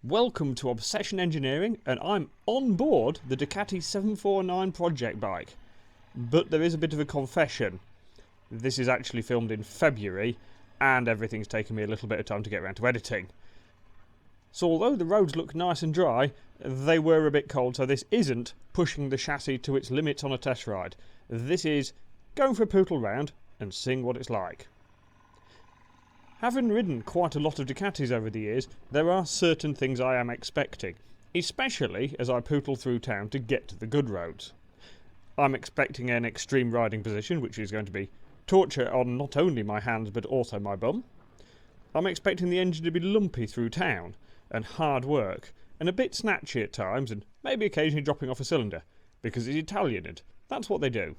Welcome to Obsession Engineering, and I'm on board the Ducati 749 project bike. But there is a bit of a confession. This is actually filmed in February, and everything's taken me a little bit of time to get around to editing. So although the roads look nice and dry, they were a bit cold, so this isn't pushing the chassis to its limits on a test ride. This is going for a poodle round and seeing what it's like. Having ridden quite a lot of Ducatis over the years, there are certain things I am expecting, especially as I poodle through town to get to the good roads. I'm expecting an extreme riding position, which is going to be torture on not only my hands but also my bum. I'm expecting the engine to be lumpy through town, and hard work, and a bit snatchy at times, and maybe occasionally dropping off a cylinder, because it's Italian and that's what they do.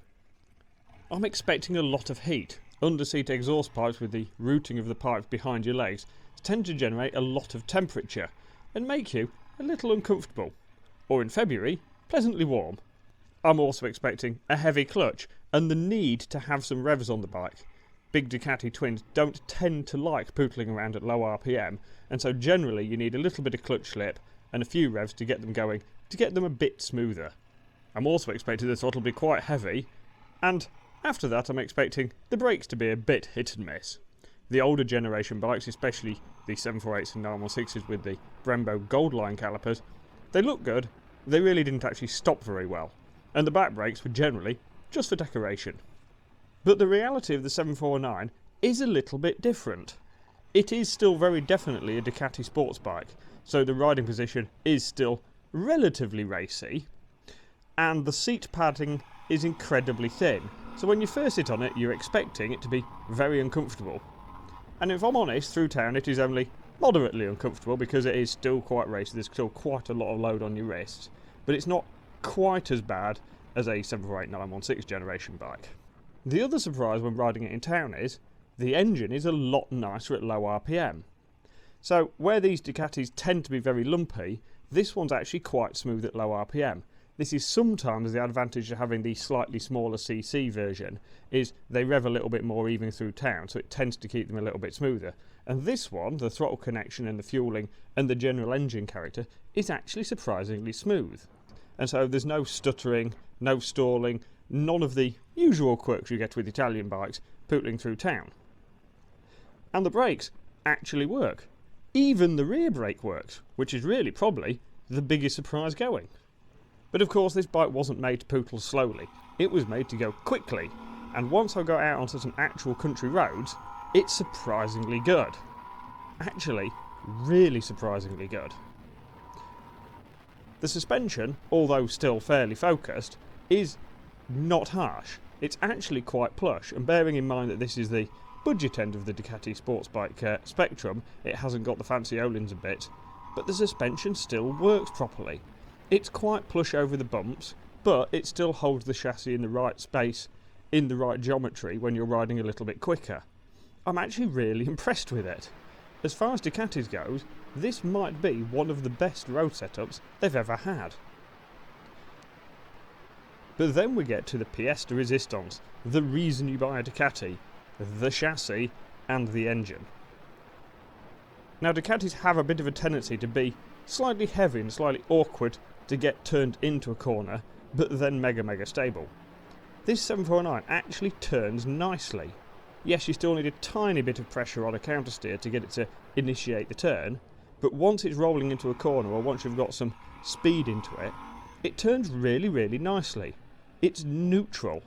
I'm expecting a lot of heat. Under-seat exhaust pipes with the routing of the pipes behind your legs tend to generate a lot of temperature and make you a little uncomfortable, or in February, pleasantly warm. I'm also expecting a heavy clutch and the need to have some revs on the bike. Big Ducati twins don't tend to like pootling around at low RPM, and so generally you need a little bit of clutch slip and a few revs to get them going, to get them a bit smoother. I'm also expecting the throttle to be quite heavy, and after that I'm expecting the brakes to be a bit hit and miss. The older generation bikes, especially the 748s and 916s with the Brembo Gold Line calipers, they look good, they really didn't actually stop very well, and the back brakes were generally just for decoration. But the reality of the 749 is a little bit different. It is still very definitely a Ducati sports bike, so the riding position is still relatively racy, and the seat padding is incredibly thin. So when you first sit on it, you're expecting it to be very uncomfortable. And if I'm honest, through town it is only moderately uncomfortable because it is still quite racy, there's still quite a lot of load on your wrists. But it's not quite as bad as a 748 916 generation bike. The other surprise when riding it in town is the engine is a lot nicer at low RPM. So where these Ducatis tend to be very lumpy, this one's actually quite smooth at low RPM. This is sometimes the advantage of having the slightly smaller CC version, is they rev a little bit more even through town, so it tends to keep them a little bit smoother. And this one, the throttle connection and the fueling and the general engine character, is actually surprisingly smooth. And so there's no stuttering, no stalling, none of the usual quirks you get with Italian bikes pootling through town. And the brakes actually work. Even the rear brake works, which is really probably the biggest surprise going. But of course this bike wasn't made to poodle slowly, it was made to go quickly, and once I got out onto some actual country roads, it's surprisingly good. Actually, really surprisingly good. The suspension, although still fairly focused, is not harsh. It's actually quite plush, and bearing in mind that this is the budget end of the Ducati sports bike spectrum, it hasn't got the fancy O-lins and bits, but the suspension still works properly. It's quite plush over the bumps, but it still holds the chassis in the right space, in the right geometry when you're riding a little bit quicker. I'm actually really impressed with it. As far as Ducatis goes, this might be one of the best road setups they've ever had. But then we get to the pièce de résistance, the reason you buy a Ducati, the chassis and the engine. Now Ducatis have a bit of a tendency to be slightly heavy and slightly awkward to get turned into a corner, but then mega stable. This 749 actually turns nicely. Yes, you still need a tiny bit of pressure on a counter steer to get it to initiate the turn, but once it's rolling into a corner or once you've got some speed into it, it turns really nicely. It's neutral.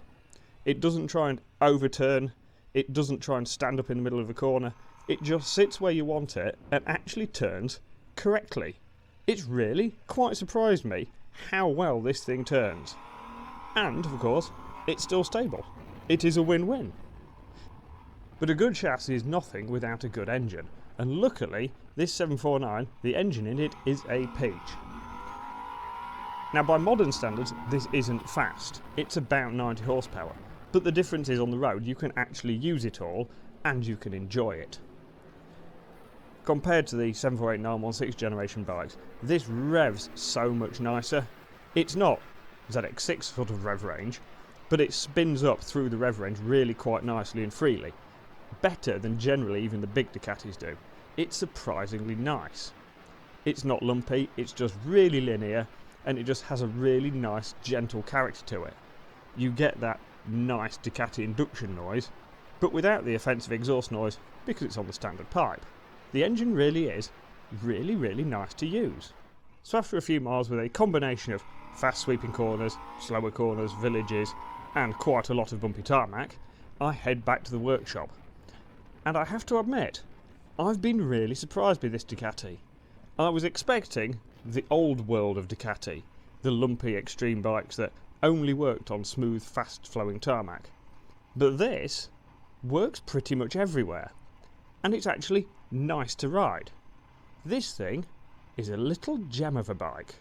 It doesn't try and overturn, it doesn't try and stand up in the middle of a corner, it just sits where you want it and actually turns correctly. It's really quite surprised me how well this thing turns. And, of course, it's still stable. It is a win-win. But a good chassis is nothing without a good engine, and luckily, this 749, the engine in it is a peach. Now by modern standards, this isn't fast. It's about 90 horsepower, but the difference is on the road you can actually use it all, and you can enjoy it. Compared to the 748 916 generation bikes, this revs so much nicer. It's not ZX6 sort of rev range, but it spins up through the rev range really quite nicely and freely. Better than generally even the big Ducatis do. It's surprisingly nice. It's not lumpy, it's just really linear, and it just has a really nice, gentle character to it. You get that nice Ducati induction noise, but without the offensive exhaust noise because it's on the standard pipe. The engine really is really nice to use. So after a few miles with a combination of fast sweeping corners, slower corners, villages, and quite a lot of bumpy tarmac, I head back to the workshop. And I have to admit, I've been really surprised by this Ducati. I was expecting the old world of Ducati, the lumpy extreme bikes that only worked on smooth, fast-flowing tarmac. But this works pretty much everywhere, and it's actually nice to ride. This thing is a little gem of a bike.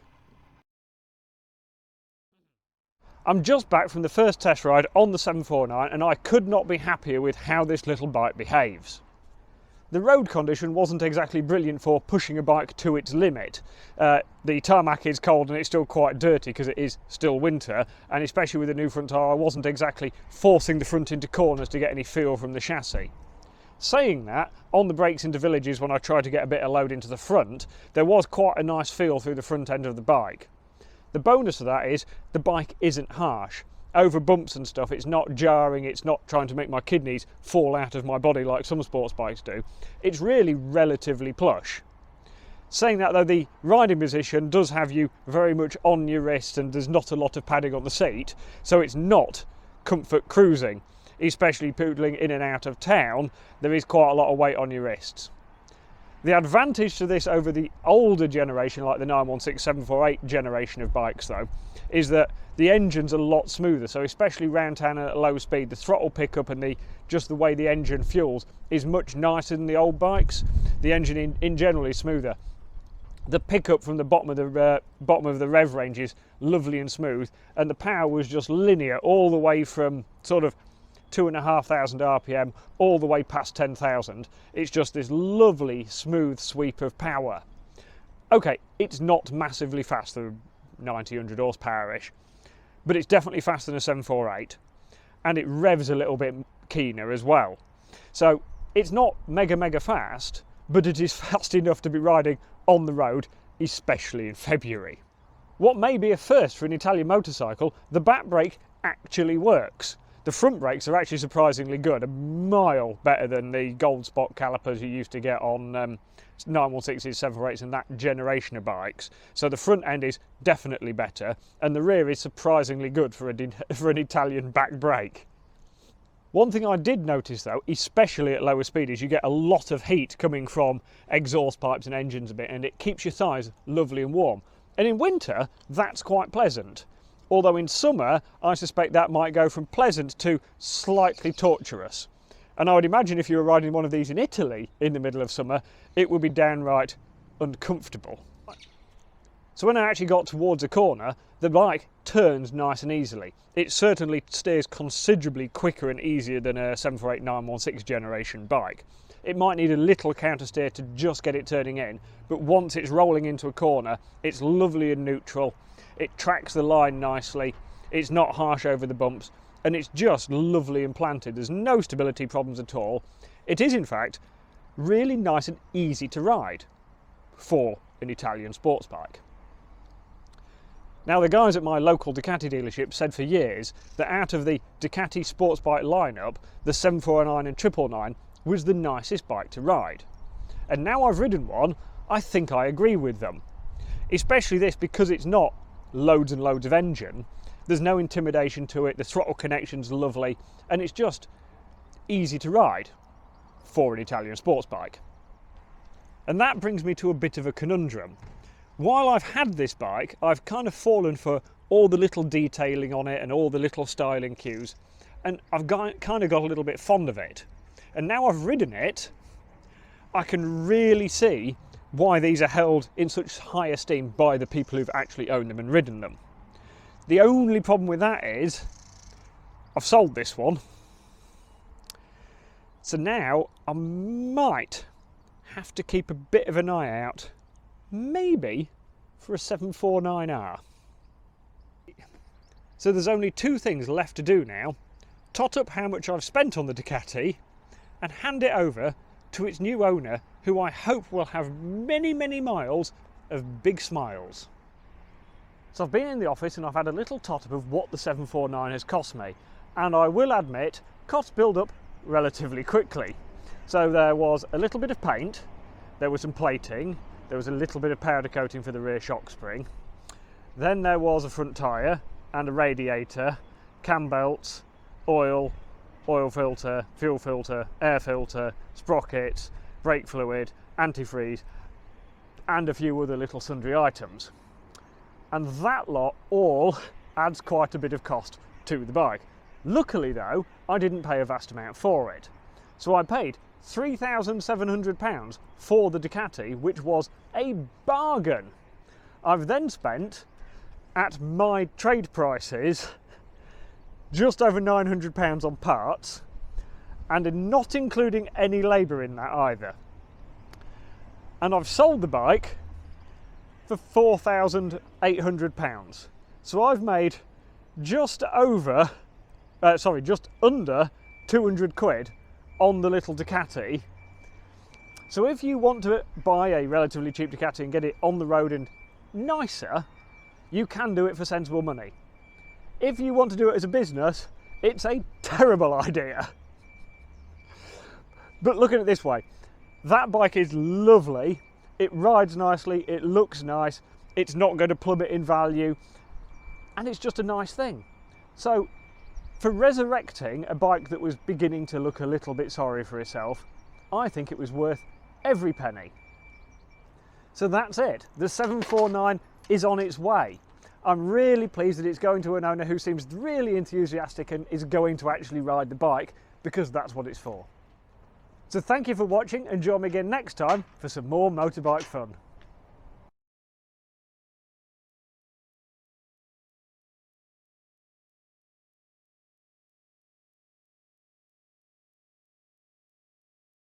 I'm just back from the first test ride on the 749 and I could not be happier with how this little bike behaves. The road condition wasn't exactly brilliant for pushing a bike to its limit. The tarmac is cold and it's still quite dirty because it is still winter, and especially with the new front tyre I wasn't exactly forcing the front into corners to get any feel from the chassis. Saying that, on the brakes into villages when I tried to get a bit of load into the front, there was quite a nice feel through the front end of the bike. The bonus of that is the bike isn't harsh. Over bumps and stuff, it's not jarring, it's not trying to make my kidneys fall out of my body like some sports bikes do. It's really relatively plush. Saying that though, the riding position does have you very much on your wrist and there's not a lot of padding on the seat, so it's not comfort cruising. Especially poodling in and out of town, there is quite a lot of weight on your wrists. The advantage to this over the older generation, like the 916 748 generation of bikes though, is that the engine's a lot smoother, so especially round town at low speed, the throttle pickup and just the way the engine fuels is much nicer than the old bikes. The engine in general is smoother. The pickup from the bottom of the rev range is lovely and smooth, and the power was just linear all the way from sort of 2,500 RPM all the way past 10,000. It's just this lovely smooth sweep of power. Okay, it's not massively fast, the 90-100 horsepower-ish, but it's definitely faster than a 748, and it revs a little bit keener as well. So it's not mega fast, but it is fast enough to be riding on the road, especially in February. What may be a first for an Italian motorcycle, the back brake actually works. The front brakes are actually surprisingly good, a mile better than the gold spot calipers you used to get on 916s, 748s and that generation of bikes. So the front end is definitely better, and the rear is surprisingly good for an Italian back brake. One thing I did notice though, especially at lower speed, is you get a lot of heat coming from exhaust pipes and engines a bit, and it keeps your thighs lovely and warm. And in winter, that's quite pleasant. Although in summer, I suspect that might go from pleasant to slightly torturous. And I would imagine if you were riding one of these in Italy in the middle of summer, it would be downright uncomfortable. So when I actually got towards a corner, the bike turns nice and easily. It certainly steers considerably quicker and easier than a 748 916 generation bike. It might need a little counter steer to just get it turning in, but once it's rolling into a corner, it's lovely and neutral. It tracks the line nicely, it's not harsh over the bumps, and it's just lovely and planted. There's no stability problems at all. It is in fact really nice and easy to ride for an Italian sports bike. Now the guys at my local Ducati dealership said for years that out of the Ducati sports bike lineup, the 749 and 999 was the nicest bike to ride. And now I've ridden one, I think I agree with them. Especially this, because it's not loads and loads of engine, there's no intimidation to it, the throttle connection's lovely, and it's just easy to ride for an Italian sports bike. And that brings me to a bit of a conundrum. While I've had this bike, I've kind of fallen for all the little detailing on it and all the little styling cues, and I've kind of got a little bit fond of it. And now I've ridden it, I can really see why these are held in such high esteem by the people who've actually owned them and ridden them. The only problem with that is I've sold this one, so now I might have to keep a bit of an eye out, maybe for a 749R. So there's only two things left to do now: tot up how much I've spent on the Ducati and hand it over to its new owner, who I hope will have many miles of big smiles. So I've been in the office and I've had a little tot-up of what the 749 has cost me, and I will admit costs build up relatively quickly. So there was a little bit of paint, there was some plating, there was a little bit of powder coating for the rear shock spring, then there was a front tyre and a radiator, cam belts, oil filter, fuel filter, air filter, sprockets, brake fluid, antifreeze, and a few other little sundry items. And that lot all adds quite a bit of cost to the bike. Luckily though, I didn't pay a vast amount for it. So I paid £3,700 for the Ducati, which was a bargain. I've then spent, at my trade prices, just over £900 on parts, and not including any labour in that either. And I've sold the bike for £4,800. So I've made just under 200 quid on the little Ducati. So if you want to buy a relatively cheap Ducati and get it on the road and nicer, you can do it for sensible money. If you want to do it as a business, it's a terrible idea. But look at it this way, that bike is lovely, it rides nicely, it looks nice, it's not going to plummet in value, and it's just a nice thing. So for resurrecting a bike that was beginning to look a little bit sorry for itself, I think it was worth every penny. So that's it, the 749 is on its way. I'm really pleased that it's going to an owner who seems really enthusiastic and is going to actually ride the bike, because that's what it's for. So thank you for watching, and join me again next time for some more motorbike fun.